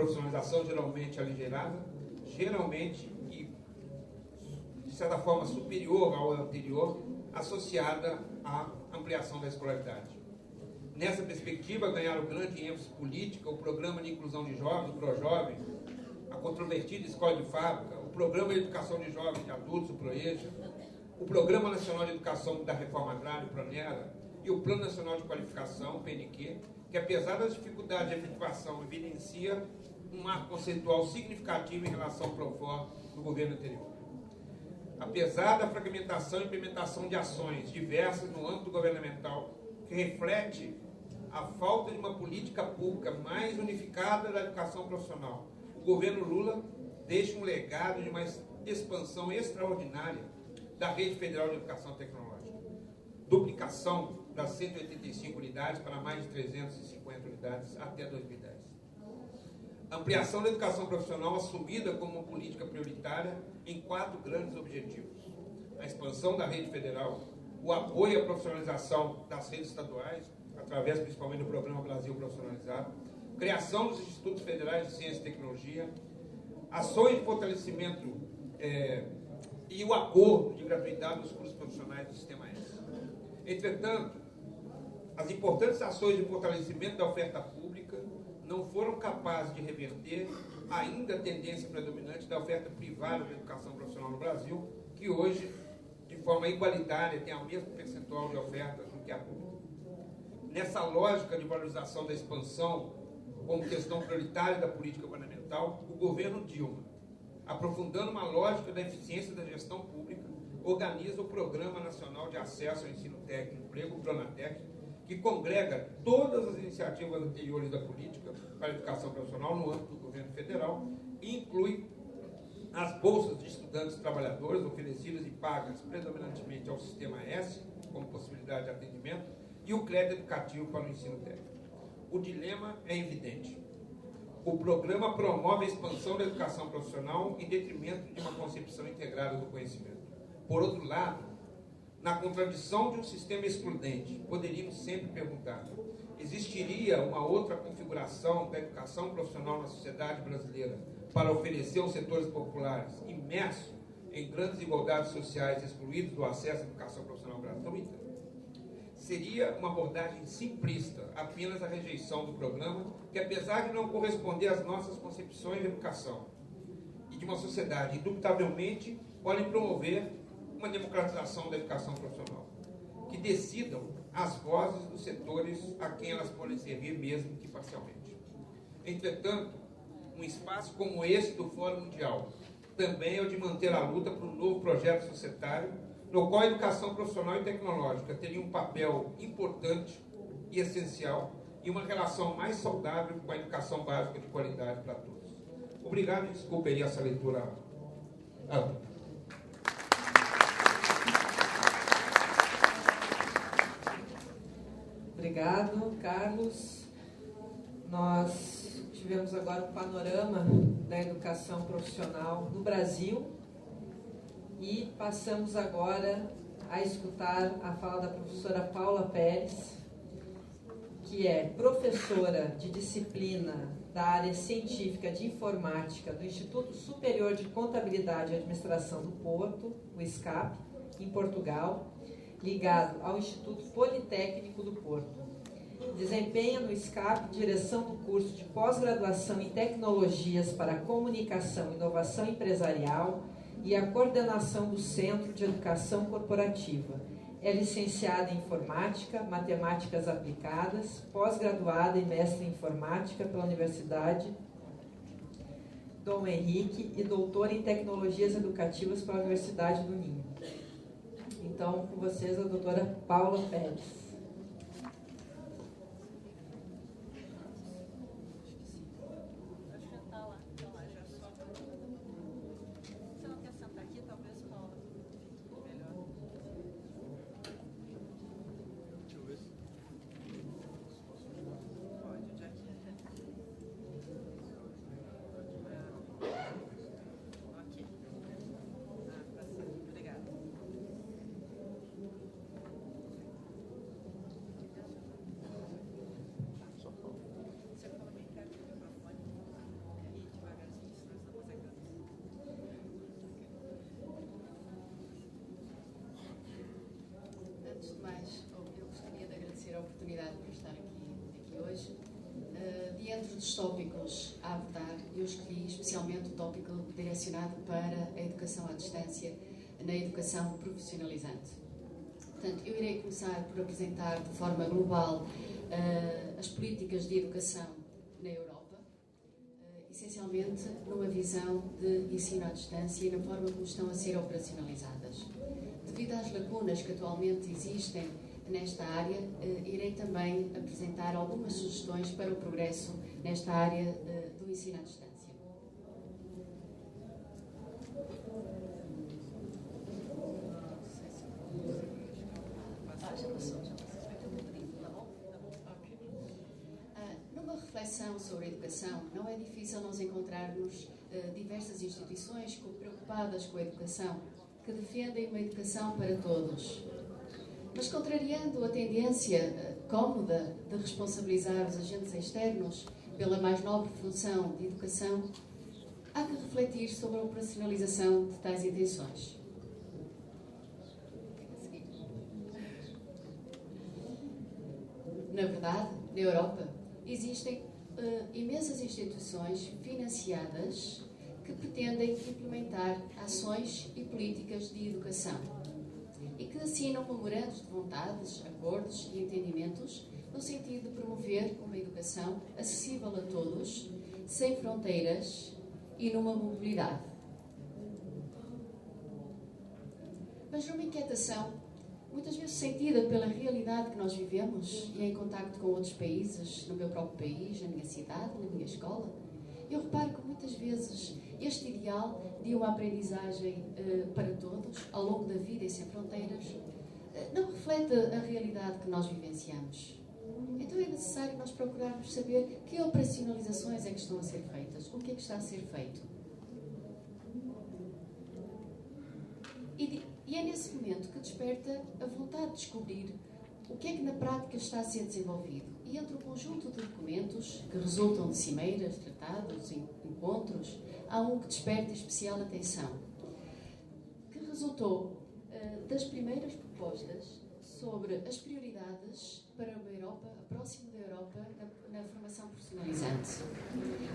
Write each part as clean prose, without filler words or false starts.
profissionalização geralmente aligerada, geralmente e, de certa forma, superior ao anterior, associada à ampliação da escolaridade. Nessa perspectiva, ganharam grande ênfase política o Programa de Inclusão de Jovens, o ProJovem, a controvertida Escola de Fábrica, o Programa de Educação de Jovens e Adultos, o ProEja, o Programa Nacional de Educação da Reforma Agrária, o PRONERA, e o Plano Nacional de Qualificação, o PNQ, que, apesar das dificuldades de efetivação, evidencia um marco conceitual significativo em relação ao PROFOR do governo anterior. Apesar da fragmentação e implementação de ações diversas no âmbito governamental, que reflete a falta de uma política pública mais unificada da educação profissional, o governo Lula deixa um legado de uma expansão extraordinária da Rede Federal de Educação Tecnológica. Duplicação das 185 unidades para mais de 350 unidades até 2010. Ampliação da educação profissional assumida como uma política prioritária em 4 grandes objetivos. A expansão da rede federal, o apoio à profissionalização das redes estaduais, através principalmente do Programa Brasil Profissionalizado, criação dos Institutos Federais de Ciência e Tecnologia, ações de fortalecimento e o acordo de gratuidade dos cursos profissionais do Sistema S. Entretanto, as importantes ações de fortalecimento da oferta pública não foram capazes de reverter ainda a tendência predominante da oferta privada de educação profissional no Brasil, que hoje, de forma igualitária, tem o mesmo percentual de ofertas do que a pública. Nessa lógica de valorização da expansão como questão prioritária da política governamental, o governo Dilma, aprofundando uma lógica da eficiência da gestão pública, organiza o Programa Nacional de Acesso ao Ensino Técnico e Emprego, o PRONATEC, que congrega todas as iniciativas anteriores da política para a educação profissional no âmbito do governo federal e inclui as bolsas de estudantes trabalhadores oferecidas e pagas predominantemente ao Sistema S, como possibilidade de atendimento, e o crédito educativo para o ensino técnico. O dilema é evidente. O programa promove a expansão da educação profissional em detrimento de uma concepção integrada do conhecimento. Por outro lado, na contradição de um sistema excludente, poderíamos sempre perguntar: existiria uma outra configuração da educação profissional na sociedade brasileira para oferecer aos setores populares, imersos em grandes desigualdades sociais, excluídos do acesso à educação profissional gratuita? Seria uma abordagem simplista apenas a rejeição do programa, que, apesar de não corresponder às nossas concepções de educação e de uma sociedade, indubitavelmente podem promover uma democratização da educação profissional, que decidam as vozes dos setores a quem elas podem servir, mesmo que parcialmente. Entretanto, um espaço como esse do Fórum Mundial também é o de manter a luta por um novo projeto societário, no qual a educação profissional e tecnológica teria um papel importante e essencial e uma relação mais saudável com a educação básica de qualidade para todos. Obrigado e desculpe aí essa leitura ampla. Obrigado, Carlos. Nós tivemos agora um panorama da educação profissional no Brasil e passamos agora a escutar a fala da professora Paula Pérez, que é professora de disciplina da área científica de informática do Instituto Superior de Contabilidade e Administração do Porto, o ISCAP, em Portugal, ligado ao Instituto Politécnico do Porto. Desempenha no ISCAP direção do curso de pós-graduação em Tecnologias para Comunicação e Inovação Empresarial e a coordenação do Centro de Educação Corporativa. É licenciada em Informática, Matemáticas Aplicadas, pós-graduada e mestre em Informática pela Universidade Dom Henrique e doutora em Tecnologias Educativas pela Universidade do Ninho. Então, com vocês, a doutora Paula Pérez. dos tópicos a abordar, eu escolhi especialmente o tópico direcionado para a educação à distância, na educação profissionalizante. Portanto, eu irei começar por apresentar de forma global as políticas de educação na Europa, essencialmente numa visão de ensino à distância e na forma como estão a ser operacionalizadas. Devido às lacunas que atualmente existem nesta área, irei também apresentar algumas sugestões para o progresso nesta área do ensino à distância. Numa reflexão sobre a educação, não é difícil nós encontrarmos diversas instituições preocupadas com a educação, que defendem uma educação para todos. Mas, contrariando a tendência cómoda de responsabilizar os agentes externos pela mais nobre função de educação, há que refletir sobre a operacionalização de tais intenções. Na verdade, na Europa, existem imensas instituições financiadas que pretendem implementar ações e políticas de educação e que assinam memorandos de vontades, acordos e entendimentos no sentido de promover uma educação acessível a todos, sem fronteiras e numa mobilidade. Mas numa inquietação, muitas vezes sentida pela realidade que nós vivemos e em contacto com outros países, no meu próprio país, na minha cidade, na minha escola, eu reparo que muitas vezes este ideal de uma aprendizagem para todos, ao longo da vida e sem fronteiras, não reflete a realidade que nós vivenciamos. Então é necessário nós procurarmos saber que operacionalizações é que estão a ser feitas, o que é que está a ser feito. E é nesse momento que desperta a vontade de descobrir o que é que na prática está a ser desenvolvido. E entre o conjunto de documentos que resultam de cimeiras, tratados, encontros, há um que desperta especial atenção, que resultou das primeiras propostas sobre as prioridades para uma Europa, próximo da Europa, na formação profissionalizante.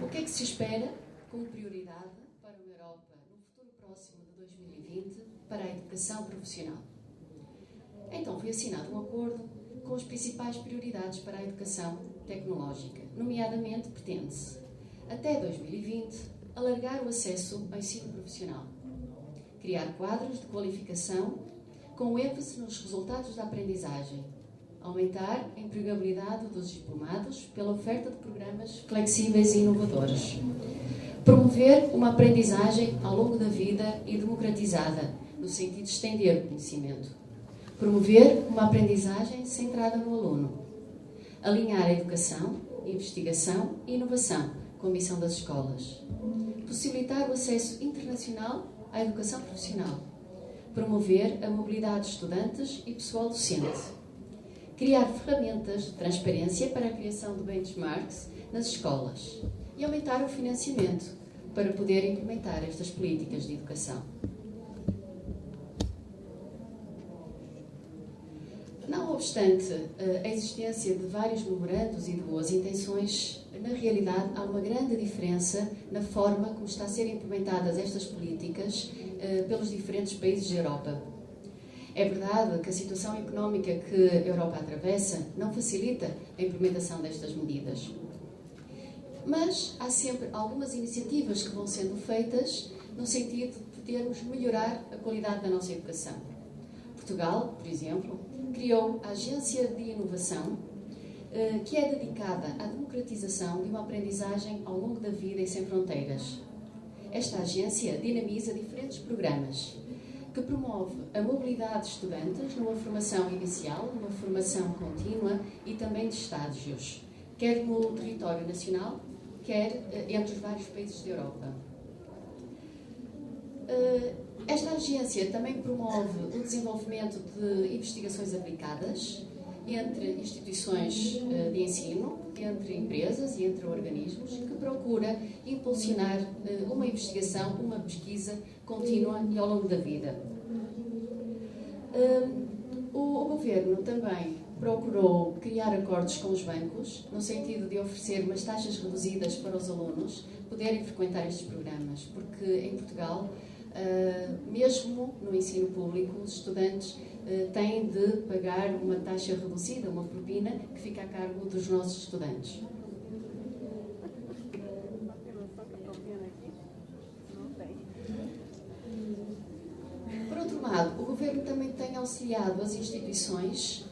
O que é que se espera como prioridade para uma Europa no futuro próximo de 2020 para a educação profissional? Então foi assinado um acordo com as principais prioridades para a educação tecnológica. Nomeadamente, pretende-se, até 2020, alargar o acesso ao ensino profissional, criar quadros de qualificação com ênfase nos resultados da aprendizagem, aumentar a empregabilidade dos diplomados pela oferta de programas flexíveis e inovadores, promover uma aprendizagem ao longo da vida e democratizada, no sentido de estender o conhecimento, promover uma aprendizagem centrada no aluno, alinhar a educação, investigação e inovação com a missão das escolas, possibilitar o acesso internacional à educação profissional, promover a mobilidade de estudantes e pessoal docente, criar ferramentas de transparência para a criação de benchmarks nas escolas e aumentar o financiamento para poder implementar estas políticas de educação. Não obstante a existência de vários memorandos e de boas intenções, na realidade há uma grande diferença na forma como estão a ser implementadas estas políticas pelos diferentes países da Europa. É verdade que a situação económica que a Europa atravessa não facilita a implementação destas medidas. Mas há sempre algumas iniciativas que vão sendo feitas no sentido de podermos melhorar a qualidade da nossa educação. Portugal, por exemplo, criou a Agência de Inovação, que é dedicada à democratização de uma aprendizagem ao longo da vida e sem fronteiras. Esta agência dinamiza diferentes programas que promove a mobilidade de estudantes numa formação inicial, numa formação contínua e também de estágios, quer no território nacional, quer entre os vários países da Europa. Esta agência também promove o desenvolvimento de investigações aplicadas entre instituições de ensino, entre empresas e entre organismos, que procura impulsionar uma investigação, uma pesquisa contínua e ao longo da vida. O Governo também procurou criar acordos com os bancos, no sentido de oferecer umas taxas reduzidas para os alunos poderem frequentar estes programas, porque em Portugal, mesmo no ensino público, os estudantes têm de pagar uma taxa reduzida, uma propina, que fica a cargo dos nossos estudantes. Por outro lado, o Governo também tem auxiliado as instituições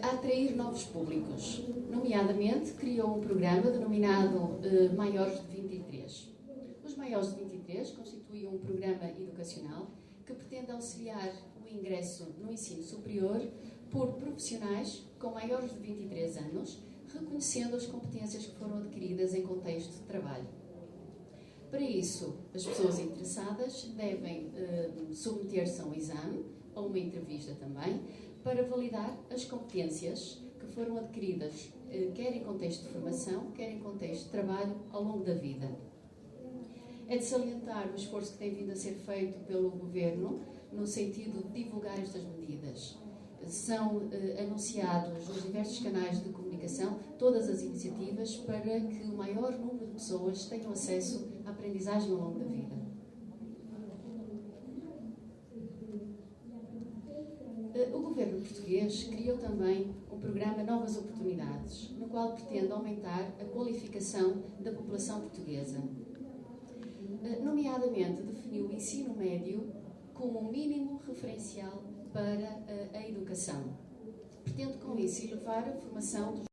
a atrair novos públicos. Nomeadamente, criou um programa denominado Maiores de 23. Os Maiores de 23 constituem um programa educacional que pretende auxiliar o ingresso no ensino superior por profissionais com maiores de 23 anos, reconhecendo as competências que foram adquiridas em contexto de trabalho. Para isso, as pessoas interessadas devem submeter-se a um exame, ou uma entrevista também, para validar as competências que foram adquiridas, quer em contexto de formação, quer em contexto de trabalho, ao longo da vida. É de salientar o esforço que tem vindo a ser feito pelo Governo no sentido de divulgar estas medidas. São anunciados nos diversos canais de comunicação todas as iniciativas para que o maior número de pessoas tenham acesso à aprendizagem ao longo da vida. O Governo português criou também um programa Novas Oportunidades, no qual pretende aumentar a qualificação da população portuguesa. Nomeadamente, definiu o ensino médio como um mínimo referencial para a educação. Pretende, com isso, elevar a formação dos